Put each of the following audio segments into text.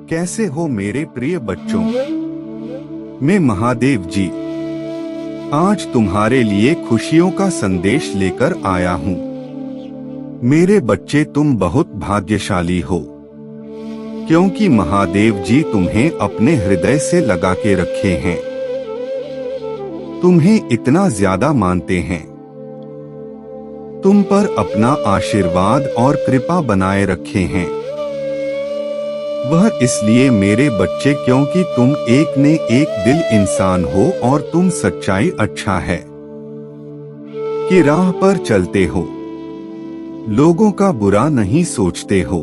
कैसे हो मेरे प्रिय बच्चों? मैं महादेव जी आज तुम्हारे लिए खुशियों का संदेश लेकर आया हूँ। मेरे बच्चे, तुम बहुत भाग्यशाली हो, क्योंकि महादेव जी तुम्हें अपने हृदय से लगा के रखे हैं, तुम्हें इतना ज्यादा मानते हैं, तुम पर अपना आशीर्वाद और कृपा बनाए रखे हैं। वह इसलिए मेरे बच्चे क्योंकि तुम एक ने एक दिल इंसान हो और तुम सच्चाई अच्छा है कि राह पर चलते हो, लोगों का बुरा नहीं सोचते हो,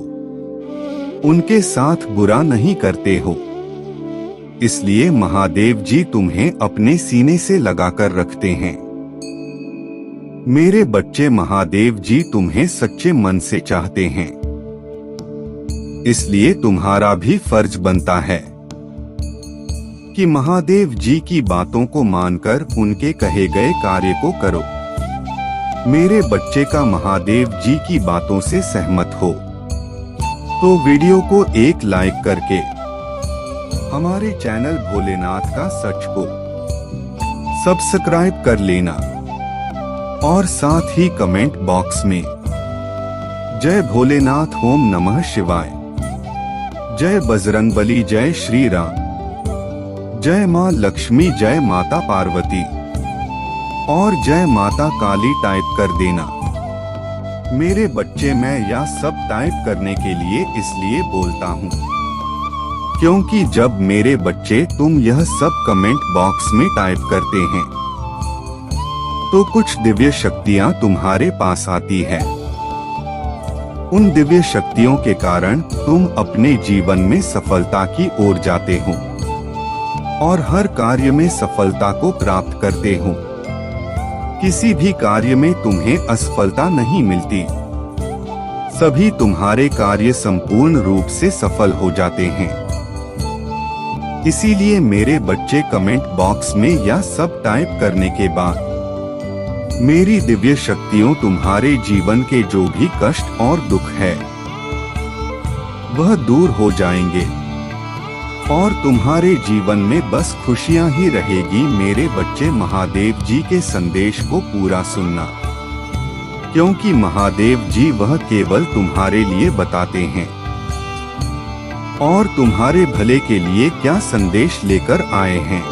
उनके साथ बुरा नहीं करते हो। इसलिए महादेव जी तुम्हें अपने सीने से लगाकर रखते हैं। मेरे बच्चे, महादेव जी तुम्हें सच्चे मन से चाहते हैं, इसलिए तुम्हारा भी फर्ज बनता है कि महादेव जी की बातों को मानकर उनके कहे गए कार्य को करो। मेरे बच्चे का महादेव जी की बातों से सहमत हो तो वीडियो को एक लाइक करके हमारे चैनल भोलेनाथ का सच को सब्सक्राइब कर लेना और साथ ही कमेंट बॉक्स में जय भोलेनाथ, ओम नमः शिवाय, जय बजरंगबली, जय श्री राम, जय मां लक्ष्मी, जय माता पार्वती और जय माता काली टाइप कर देना। मेरे बच्चे, मैं यह सब टाइप करने के लिए इसलिए बोलता हूँ क्योंकि जब मेरे बच्चे तुम यह सब कमेंट बॉक्स में टाइप करते हैं तो कुछ दिव्य शक्तियाँ तुम्हारे पास आती है। उन दिव्य शक्तियों के कारण तुम अपने जीवन में सफलता की ओर जाते हो और हर कार्य में सफलता को प्राप्त करते हो। किसी भी कार्य में तुम्हें असफलता नहीं मिलती, सभी तुम्हारे कार्य संपूर्ण रूप से सफल हो जाते हैं। इसीलिए मेरे बच्चे, कमेंट बॉक्स में यह सब टाइप करने के बाद मेरी दिव्य शक्तियों तुम्हारे जीवन के जो भी कष्ट और दुख है वह दूर हो जाएंगे और तुम्हारे जीवन में बस खुशियां ही रहेगी। मेरे बच्चे, महादेव जी के संदेश को पूरा सुनना, क्योंकि महादेव जी वह केवल तुम्हारे लिए बताते हैं और तुम्हारे भले के लिए क्या संदेश लेकर आए हैं।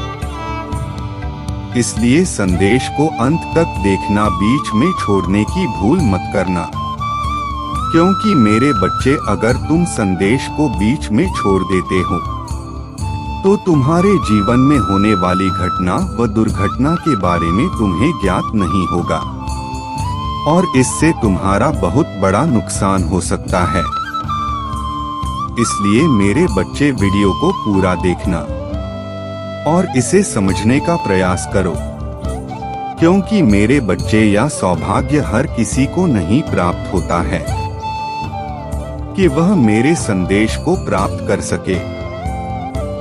इसलिए संदेश को अंत तक देखना, बीच में छोड़ने की भूल मत करना, क्योंकि मेरे बच्चे अगर तुम संदेश को बीच में छोड़ देते हो तो तुम्हारे जीवन में होने वाली घटना व दुर्घटना के बारे में तुम्हें ज्ञात नहीं होगा और इससे तुम्हारा बहुत बड़ा नुकसान हो सकता है। इसलिए मेरे बच्चे, वीडियो को पूरा देखना और इसे समझने का प्रयास करो, क्योंकि मेरे बच्चे, यह सौभाग्य हर किसी को नहीं प्राप्त होता है कि वह मेरे संदेश को प्राप्त कर सके।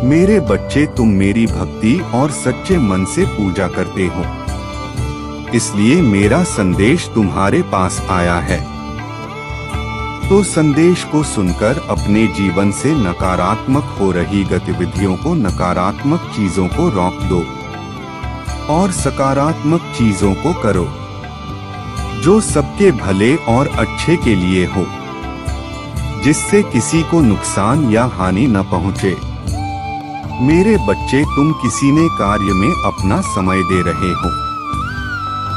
मेरे बच्चे, तुम मेरी भक्ति और सच्चे मन से पूजा करते हो, इसलिए मेरा संदेश तुम्हारे पास आया है। तो संदेश को सुनकर अपने जीवन से नकारात्मक हो रही गतिविधियों को, नकारात्मक चीजों को रोक दो और सकारात्मक चीजों को करो जो सबके भले और अच्छे के लिए हो, जिससे किसी को नुकसान या हानि न पहुंचे। मेरे बच्चे, तुम किसी ने कार्य में अपना समय दे रहे हो,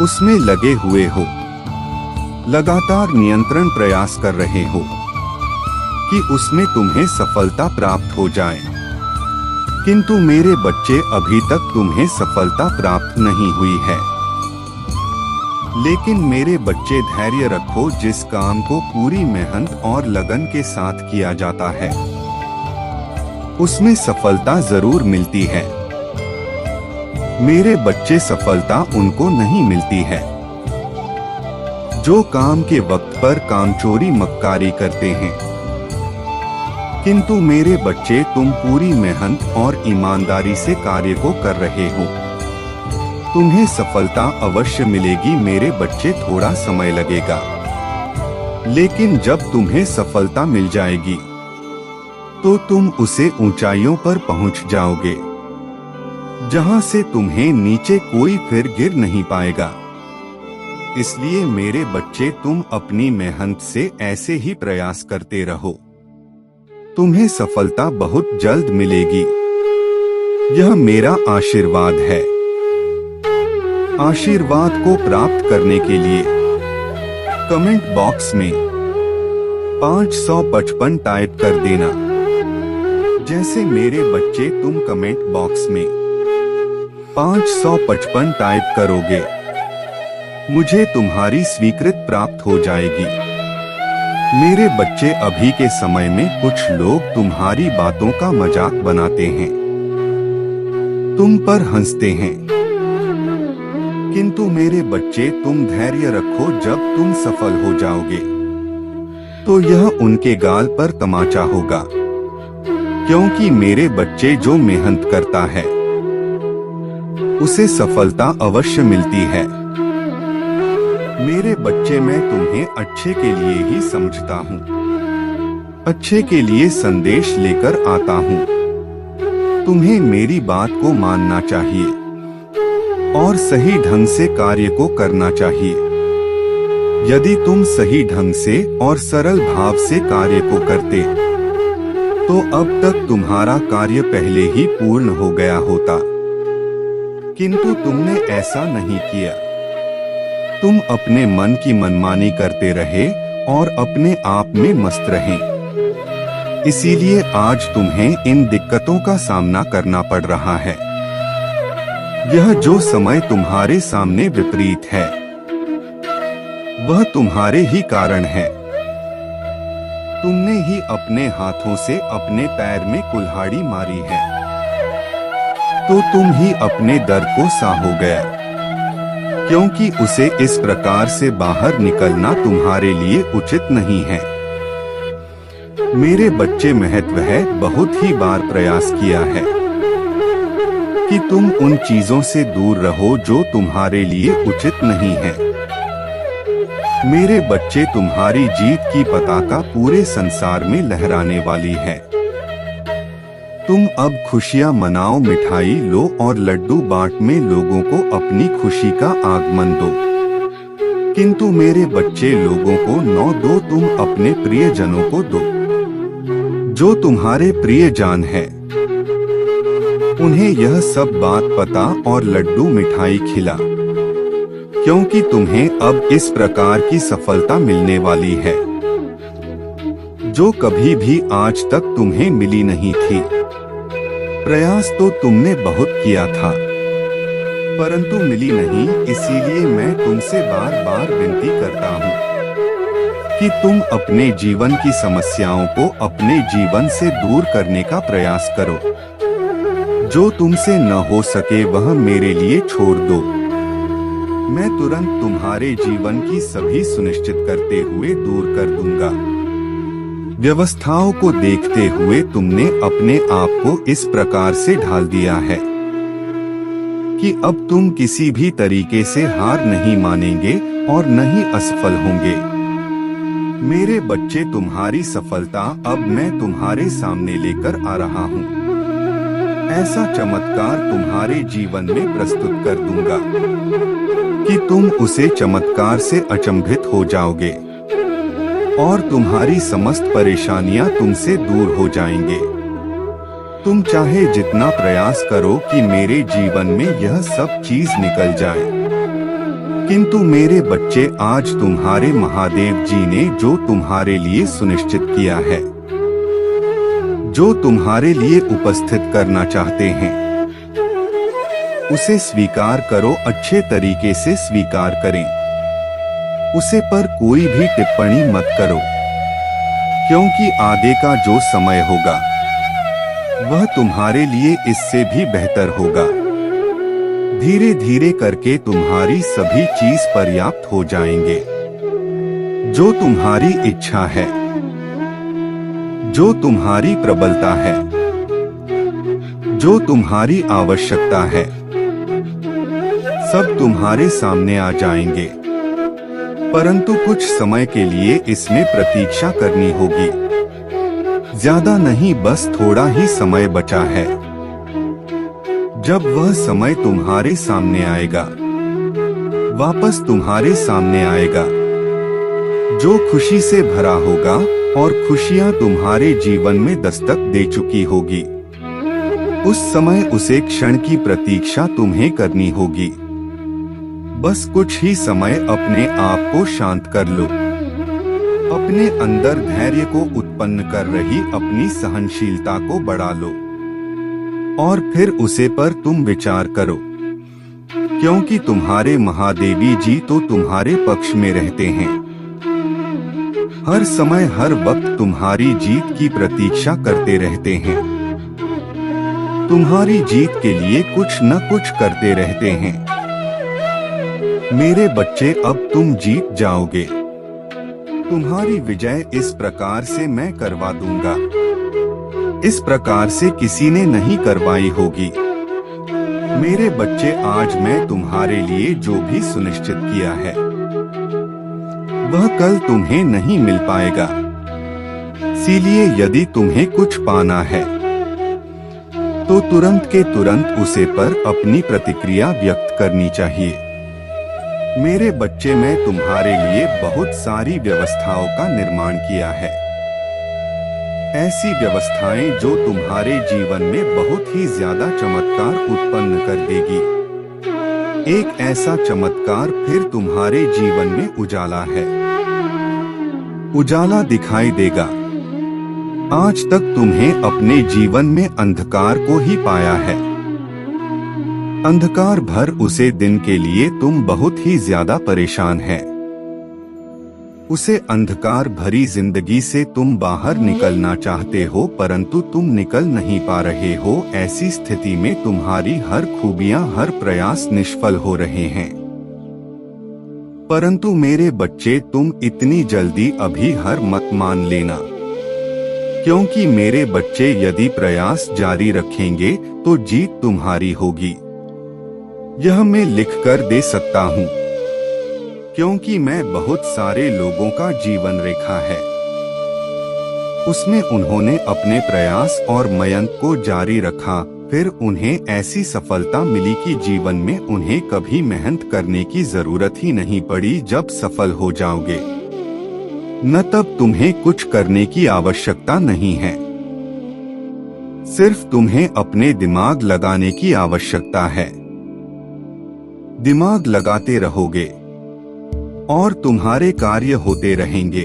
उसमें लगे हुए हो, लगातार नियंत्रण प्रयास कर रहे हो कि उसमें तुम्हें सफलता प्राप्त हो जाए, किंतु मेरे बच्चे, अभी तक तुम्हें सफलता प्राप्त नहीं हुई है। लेकिन मेरे बच्चे, धैर्य रखो, जिस काम को पूरी मेहनत और लगन के साथ किया जाता है उसमें सफलता जरूर मिलती है। मेरे बच्चे, सफलता उनको नहीं मिलती है जो काम के वक्त पर कामचोरी मक्कारी करते हैं, किंतु मेरे बच्चे, तुम पूरी मेहनत और ईमानदारी से कार्य को कर रहे हो, तुम्हें सफलता अवश्य मिलेगी। मेरे बच्चे, थोड़ा समय लगेगा, लेकिन जब तुम्हें सफलता मिल जाएगी तो तुम उसे ऊंचाइयों पर पहुंच जाओगे, जहां से तुम्हें नीचे कोई फिर गिर नहीं पाएगा। इसलिए मेरे बच्चे, तुम अपनी मेहनत से ऐसे ही प्रयास करते रहो। तुम्हें सफलता बहुत जल्द मिलेगी। यह मेरा आशीर्वाद है। आशीर्वाद को प्राप्त करने के लिए कमेंट बॉक्स में 555 टाइप कर देना। जैसे मेरे बच्चे तुम कमेंट बॉक्स में 555 टाइप करोगे, मुझे तुम्हारी स्वीकृति प्राप्त हो जाएगी। मेरे बच्चे, अभी के समय में कुछ लोग तुम्हारी बातों का मजाक बनाते हैं, तुम पर हंसते हैं, किंतु मेरे बच्चे तुम धैर्य रखो। जब तुम सफल हो जाओगे तो यह उनके गाल पर तमाचा होगा, क्योंकि मेरे बच्चे जो मेहनत करता है उसे सफलता अवश्य मिलती है। मेरे बच्चे, मैं तुम्हें अच्छे के लिए ही समझता हूँ, अच्छे के लिए संदेश लेकर आता हूँ। तुम्हें मेरी बात को मानना चाहिए और सही ढंग से कार्य को करना चाहिए। यदि तुम सही ढंग से और सरल भाव से कार्य को करते तो अब तक तुम्हारा कार्य पहले ही पूर्ण हो गया होता, किंतु तुमने ऐसा नहीं किया। तुम अपने मन की मनमानी करते रहे और अपने आप में मस्त रहे। इसीलिए आज तुम्हें इन दिक्कतों का सामना करना पड़ रहा है। यह जो समय तुम्हारे सामने विपरीत है वह तुम्हारे ही कारण है। तुमने ही अपने हाथों से अपने पैर में कुल्हाड़ी मारी है, तो तुम ही अपने दर्द को सहो गया, क्योंकि उसे इस प्रकार से बाहर निकलना तुम्हारे लिए उचित नहीं है। मेरे बच्चे, महत्व है बहुत ही बार प्रयास किया है कि तुम उन चीजों से दूर रहो जो तुम्हारे लिए उचित नहीं है। मेरे बच्चे, तुम्हारी जीत की पताका पूरे संसार में लहराने वाली है। तुम अब खुशियां मनाओ, मिठाई लो और लड्डू बांट में लोगों को अपनी खुशी का आगमन दो। किंतु मेरे बच्चे, लोगों को न दो, तुम अपने प्रियजनों को दो। जो तुम्हारे प्रियजन है उन्हें यह सब बात पता और लड्डू मिठाई खिला, क्योंकि तुम्हें अब इस प्रकार की सफलता मिलने वाली है जो कभी भी आज तक तुम्हें मिली नहीं थी। प्रयास तो तुमने बहुत किया था, परंतु मिली नहीं। इसीलिए मैं तुमसे बार बार विनती करता हूँ कि तुम अपने जीवन की समस्याओं को अपने जीवन से दूर करने का प्रयास करो। जो तुमसे न हो सके वह मेरे लिए छोड़ दो। मैं तुरंत तुम्हारे जीवन की सभी सुनिश्चित करते हुए दूर कर दूंगा। व्यवस्थाओं को देखते हुए तुमने अपने आप को इस प्रकार से ढाल दिया है कि अब तुम किसी भी तरीके से हार नहीं मानेंगे और न ही असफल होंगे। मेरे बच्चे, तुम्हारी सफलता अब मैं तुम्हारे सामने लेकर आ रहा हूँ। ऐसा चमत्कार तुम्हारे जीवन में प्रस्तुत कर दूंगा कि तुम उसे चमत्कार से अचंभित हो जाओगे और तुम्हारी समस्त परेशानियां तुमसे दूर हो जाएंगे। तुम चाहे जितना प्रयास करो कि मेरे जीवन में यह सब चीज निकल जाए, किंतु मेरे बच्चे, आज तुम्हारे महादेव जी ने जो तुम्हारे लिए सुनिश्चित किया है, जो तुम्हारे लिए उपस्थित करना चाहते हैं, उसे स्वीकार करो। अच्छे तरीके से स्वीकार करें। उसे पर कोई भी टिप्पणी मत करो, क्योंकि आगे का जो समय होगा वह तुम्हारे लिए इससे भी बेहतर होगा। धीरे धीरे करके तुम्हारी सभी चीज पर्याप्त हो जाएंगे। जो तुम्हारी इच्छा है, जो तुम्हारी प्रबलता है, जो तुम्हारी आवश्यकता है, सब तुम्हारे सामने आ जाएंगे। परंतु कुछ समय के लिए इसमें प्रतीक्षा करनी होगी। ज्यादा नहीं, बस थोड़ा ही समय बचा है। जब वह समय तुम्हारे सामने आएगा, वापस तुम्हारे सामने आएगा, जो खुशी से भरा होगा और खुशियां तुम्हारे जीवन में दस्तक दे चुकी होगी, उस समय उसे क्षण की प्रतीक्षा तुम्हें करनी होगी। बस कुछ ही समय अपने आप को शांत कर लो। अपने अंदर धैर्य को उत्पन्न कर रही अपनी सहनशीलता को बढ़ा लो और फिर उसे पर तुम विचार करो, क्योंकि तुम्हारे महादेवी जी तो तुम्हारे पक्ष में रहते हैं। हर समय हर वक्त तुम्हारी जीत की प्रतीक्षा करते रहते हैं, तुम्हारी जीत के लिए कुछ न कुछ करते रहते हैं। मेरे बच्चे, अब तुम जीत जाओगे। तुम्हारी विजय इस प्रकार से मैं करवा दूंगा, इस प्रकार से किसी ने नहीं करवाई होगी। मेरे बच्चे, आज मैं तुम्हारे लिए जो भी सुनिश्चित किया है वह कल तुम्हें नहीं मिल पाएगा। इसीलिए यदि तुम्हें कुछ पाना है तो तुरंत के तुरंत उसे पर अपनी प्रतिक्रिया व्यक्त करनी चाहिए। मेरे बच्चे, मैं तुम्हारे लिए बहुत सारी व्यवस्थाओं का निर्माण किया है, ऐसी व्यवस्थाएं जो तुम्हारे जीवन में बहुत ही ज्यादा चमत्कार उत्पन्न कर देगी। एक ऐसा चमत्कार फिर तुम्हारे जीवन में उजाला है, उजाला दिखाई देगा। आज तक तुम्हें अपने जीवन में अंधकार को ही पाया है। अंधकार भर उसे दिन के लिए तुम बहुत ही ज्यादा परेशान हैं। उसे अंधकार भरी जिंदगी से तुम बाहर निकलना चाहते हो, परंतु तुम निकल नहीं पा रहे हो। ऐसी स्थिति में तुम्हारी हर खूबियां, हर प्रयास निष्फल हो रहे हैं। परंतु मेरे बच्चे, तुम इतनी जल्दी अभी हार मत मान लेना, क्योंकि मेरे बच्चे, यदि प्रयास जारी रखेंगे तो जीत तुम्हारी होगी। यह मैं लिखकर दे सकता हूँ, क्योंकि मैं बहुत सारे लोगों का जीवन रेखा है, उसमें उन्होंने अपने प्रयास और मेहनत को जारी रखा, फिर उन्हें ऐसी सफलता मिली कि जीवन में उन्हें कभी मेहनत करने की जरूरत ही नहीं पड़ी। जब सफल हो जाओगे न तब तुम्हें कुछ करने की आवश्यकता नहीं है, सिर्फ तुम्हें अपने दिमाग लगाने की आवश्यकता है। दिमाग लगाते रहोगे और तुम्हारे कार्य होते रहेंगे।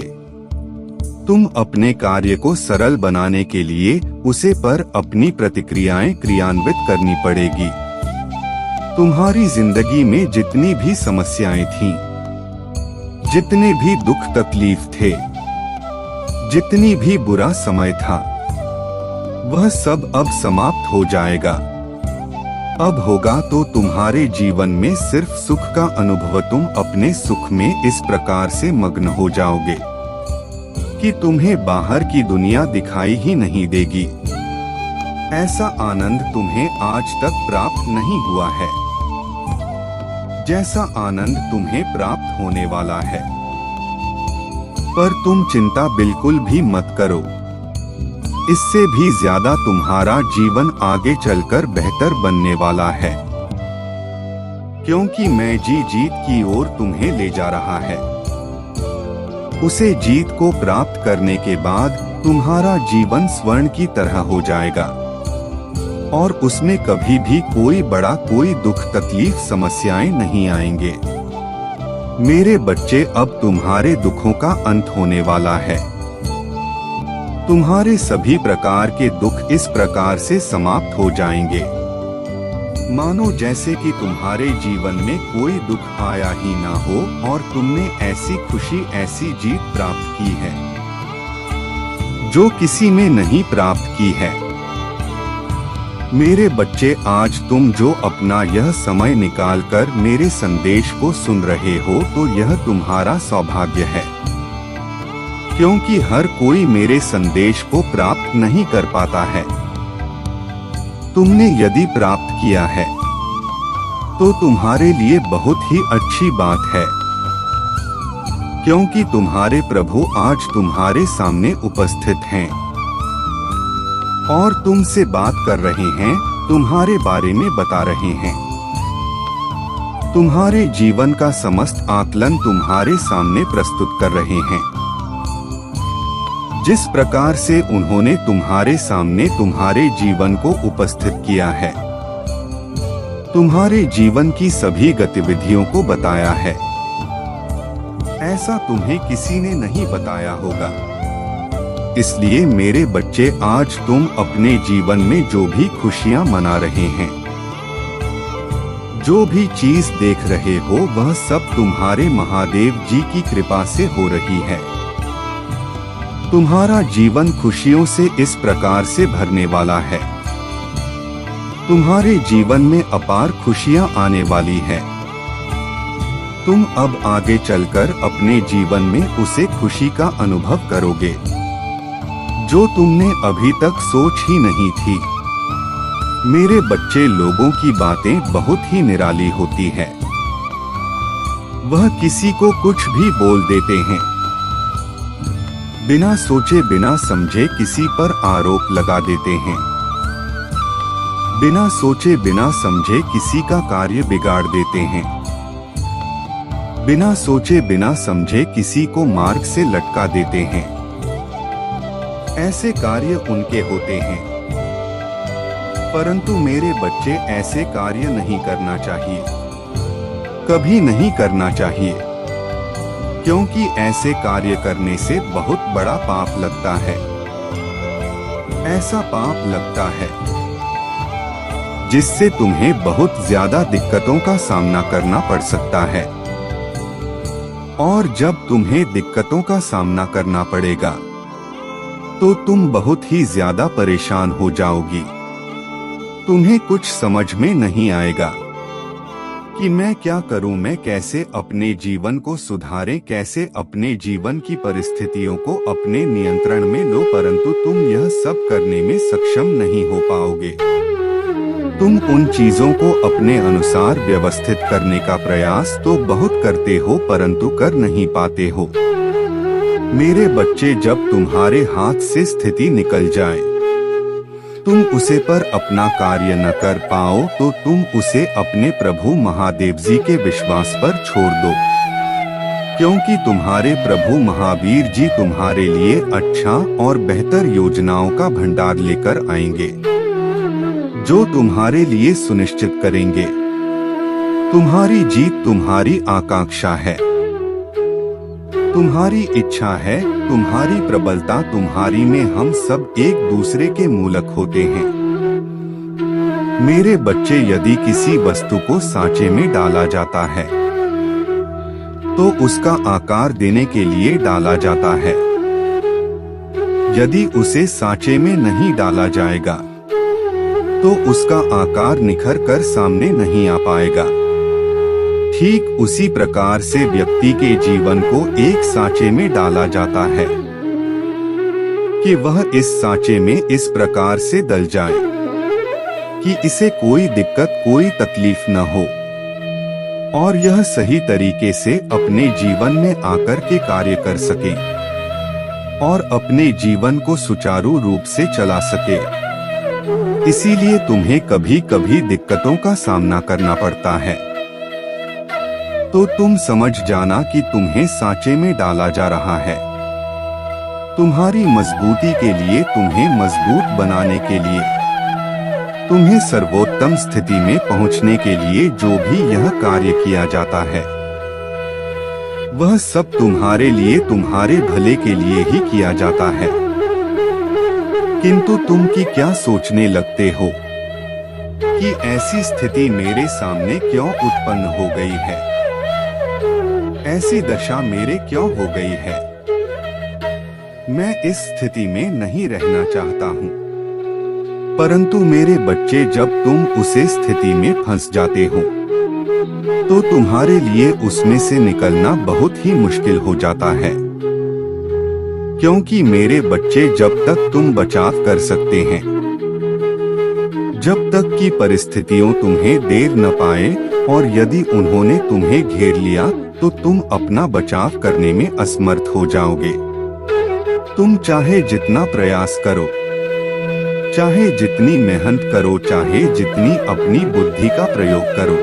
तुम अपने कार्य को सरल बनाने के लिए उसे पर अपनी प्रतिक्रियाएं क्रियान्वित करनी पड़ेगी। तुम्हारी जिंदगी में जितनी भी समस्याएं थीं, जितने भी दुख तकलीफ थे, जितनी भी बुरा समय था, वह सब अब समाप्त हो जाएगा। अब होगा तो तुम्हारे जीवन में सिर्फ सुख का अनुभव। तुम अपने सुख में इस प्रकार से मग्न हो जाओगे कि तुम्हें बाहर की दुनिया दिखाई ही नहीं देगी। ऐसा आनंद तुम्हें आज तक प्राप्त नहीं हुआ है, जैसा आनंद तुम्हें प्राप्त होने वाला है। पर तुम चिंता बिल्कुल भी मत करो, इससे भी ज्यादा तुम्हारा जीवन आगे चलकर बेहतर बनने वाला है, क्योंकि मैं जीत की ओर तुम्हें ले जा रहा है। उसे जीत को प्राप्त करने के बाद तुम्हारा जीवन स्वर्ण की तरह हो जाएगा और उसमें कभी भी कोई बड़ा, कोई दुख तकलीफ, समस्याएं नहीं आएंगे। मेरे बच्चे, अब तुम्हारे दुखों का अंत होने वाला है। तुम्हारे सभी प्रकार के दुख इस प्रकार से समाप्त हो जाएंगे, मानो जैसे कि तुम्हारे जीवन में कोई दुख आया ही ना हो और तुमने ऐसी खुशी, ऐसी जीत प्राप्त की है जो किसी में नहीं प्राप्त की है। मेरे बच्चे, आज तुम जो अपना यह समय निकालकर मेरे संदेश को सुन रहे हो, तो यह तुम्हारा सौभाग्य है, क्योंकि हर कोई मेरे संदेश को प्राप्त नहीं कर पाता है। तुमने यदि प्राप्त किया है तो तुम्हारे लिए बहुत ही अच्छी बात है, क्योंकि तुम्हारे प्रभु आज तुम्हारे सामने उपस्थित हैं। और तुमसे बात कर रहे हैं, तुम्हारे बारे में बता रहे हैं। तुम्हारे जीवन का समस्त आकलन तुम्हारे सामने प्रस्तुत कर रहे हैं। जिस प्रकार से उन्होंने तुम्हारे सामने तुम्हारे जीवन को उपस्थित किया है, तुम्हारे जीवन की सभी गतिविधियों को बताया है, ऐसा तुम्हें किसी ने नहीं बताया होगा। इसलिए मेरे बच्चे, आज तुम अपने जीवन में जो भी खुशियां मना रहे हैं, जो भी चीज देख रहे हो, वह सब तुम्हारे महादेव जी की कृपा से हो रही है। तुम्हारा जीवन खुशियों से इस प्रकार से भरने वाला है। तुम्हारे जीवन में अपार खुशियां आने वाली है। तुम अब आगे चलकर अपने जीवन में उसे खुशी का अनुभव करोगे जो तुमने अभी तक सोच ही नहीं थी। मेरे बच्चे, लोगों की बातें बहुत ही निराली होती है। वह किसी को कुछ भी बोल देते हैं, बिना सोचे बिना समझे किसी पर आरोप लगा देते हैं, बिना सोचे बिना समझे किसी का कार्य बिगाड़ देते हैं, बिना सोचे बिना समझे किसी को मार्ग से लटका देते हैं। ऐसे कार्य उनके होते हैं, परंतु मेरे बच्चे, ऐसे कार्य नहीं करना चाहिए, कभी नहीं करना चाहिए, क्योंकि ऐसे कार्य करने से बहुत बड़ा पाप लगता है। ऐसा पाप लगता है जिससे तुम्हें बहुत ज्यादा दिक्कतों का सामना करना पड़ सकता है। और जब तुम्हें दिक्कतों का सामना करना पड़ेगा तो तुम बहुत ही ज्यादा परेशान हो जाओगी। तुम्हें कुछ समझ में नहीं आएगा कि मैं क्या करूं, मैं कैसे अपने जीवन को सुधारें, कैसे अपने जीवन की परिस्थितियों को अपने नियंत्रण में लो, परंतु तुम यह सब करने में सक्षम नहीं हो पाओगे। तुम उन चीजों को अपने अनुसार व्यवस्थित करने का प्रयास तो बहुत करते हो, परंतु कर नहीं पाते हो। मेरे बच्चे, जब तुम्हारे हाथ से स्थिति निकल जाए, तुम उसे पर अपना कार्य न कर पाओ, तो तुम उसे अपने प्रभु महादेव जी के विश्वास पर छोड़ दो, क्योंकि तुम्हारे प्रभु महावीर जी तुम्हारे लिए अच्छा और बेहतर योजनाओं का भंडार लेकर आएंगे, जो तुम्हारे लिए सुनिश्चित करेंगे। तुम्हारी जीत तुम्हारी आकांक्षा है, तुम्हारी इच्छा है, तुम्हारी प्रबलता तुम्हारी में हम सब एक दूसरे के मूलक होते हैं। मेरे बच्चे, यदि किसी वस्तु को सांचे में डाला जाता है तो उसका आकार देने के लिए डाला जाता है। यदि उसे सांचे में नहीं डाला जाएगा तो उसका आकार निखर कर सामने नहीं आ पाएगा। ठीक उसी प्रकार से व्यक्ति के जीवन को एक सांचे में डाला जाता है कि वह इस सांचे में इस प्रकार से डल जाए कि इसे कोई दिक्कत, कोई तकलीफ न हो, और यह सही तरीके से अपने जीवन में आकर के कार्य कर सके और अपने जीवन को सुचारू रूप से चला सके। इसीलिए तुम्हें कभी कभी दिक्कतों का सामना करना पड़ता है। तो तुम समझ जाना कि तुम्हें सांचे में डाला जा रहा है। तुम्हारी मजबूती के लिए, तुम्हें मजबूत बनाने के लिए, तुम्हें सर्वोत्तम स्थिति में पहुंचने के लिए जो भी यह कार्य किया जाता है, वह सब तुम्हारे लिए, तुम्हारे भले के लिए ही किया जाता है। किंतु तुम की क्या सोचने लगते हो कि ऐसी स्थिति मेरे सामने क्यों उत्पन्न हो गई है, ऐसी दशा मेरे क्यों हो गई है। मैं इस स्थिति में नहीं रहना चाहता हूँ। परंतु मेरे बच्चे, जब तुम उसे स्थिति में फंस जाते हो तो तुम्हारे लिए उसमें से निकलना बहुत ही मुश्किल हो जाता है, क्योंकि मेरे बच्चे, जब तक तुम बचाव कर सकते हैं, जब तक कि परिस्थितियों तुम्हें देर न पाए, और यदि उन्होंने तुम्हें घेर लिया तो तुम अपना बचाव करने में असमर्थ हो जाओगे। तुम चाहे जितना प्रयास करो, चाहे जितनी मेहनत करो, चाहे जितनी अपनी बुद्धि का प्रयोग करो,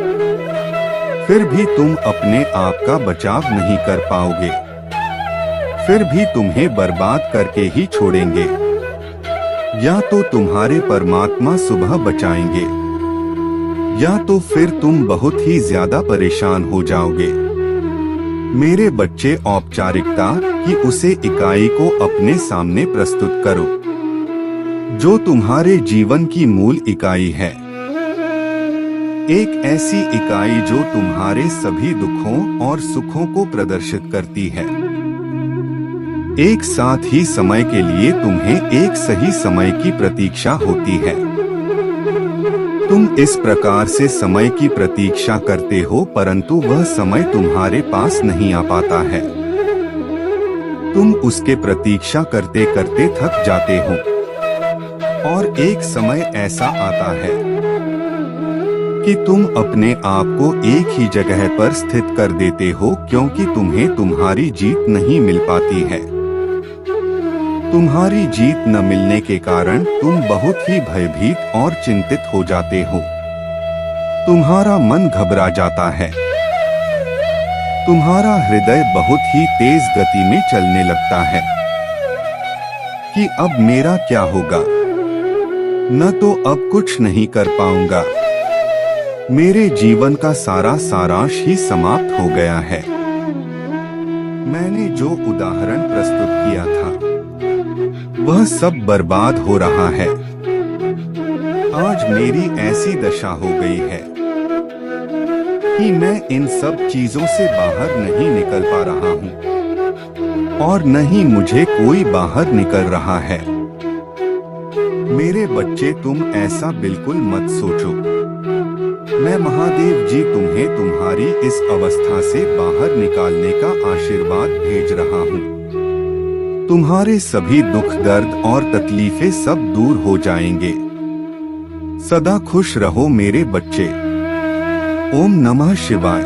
फिर भी तुम अपने आप का बचाव नहीं कर पाओगे। फिर भी तुम्हें बर्बाद करके ही छोड़ेंगे। या तो तुम्हारे परमात्मा सुबह बचाएंगे, या तो फिर तुम बहुत ही ज्यादा परेशान हो जाओगे। मेरे बच्चे, औपचारिकता की उसे इकाई को अपने सामने प्रस्तुत करो जो तुम्हारे जीवन की मूल इकाई है। एक ऐसी इकाई जो तुम्हारे सभी दुखों और सुखों को प्रदर्शित करती है। एक साथ ही समय के लिए तुम्हें एक सही समय की प्रतीक्षा होती है। तुम इस प्रकार से समय की प्रतीक्षा करते हो, परंतु वह समय तुम्हारे पास नहीं आ पाता है। तुम उसके प्रतीक्षा करते करते थक जाते हो और एक समय ऐसा आता है कि तुम अपने आप को एक ही जगह पर स्थित कर देते हो, क्योंकि तुम्हें तुम्हारी जीत नहीं मिल पाती है। तुम्हारी जीत न मिलने के कारण तुम बहुत ही भयभीत और चिंतित हो जाते हो। तुम्हारा मन घबरा जाता है। तुम्हारा हृदय बहुत ही तेज गति में चलने लगता है कि अब मेरा क्या होगा, न तो अब कुछ नहीं कर पाऊंगा, मेरे जीवन का सारा सारांश ही समाप्त हो गया है। मैंने जो उदाहरण प्रस्तुत किया था वह सब बर्बाद हो रहा है। आज मेरी ऐसी दशा हो गई है कि मैं इन सब चीजों से बाहर नहीं निकल पा रहा हूँ और न ही मुझे कोई बाहर निकल रहा है। मेरे बच्चे, तुम ऐसा बिल्कुल मत सोचो। मैं महादेव जी तुम्हें तुम्हारी इस अवस्था से बाहर निकालने का आशीर्वाद भेज रहा हूँ। तुम्हारे सभी दुख, दर्द और तकलीफें सब दूर हो जाएंगे। सदा खुश रहो मेरे बच्चे। ओम नमः शिवाय।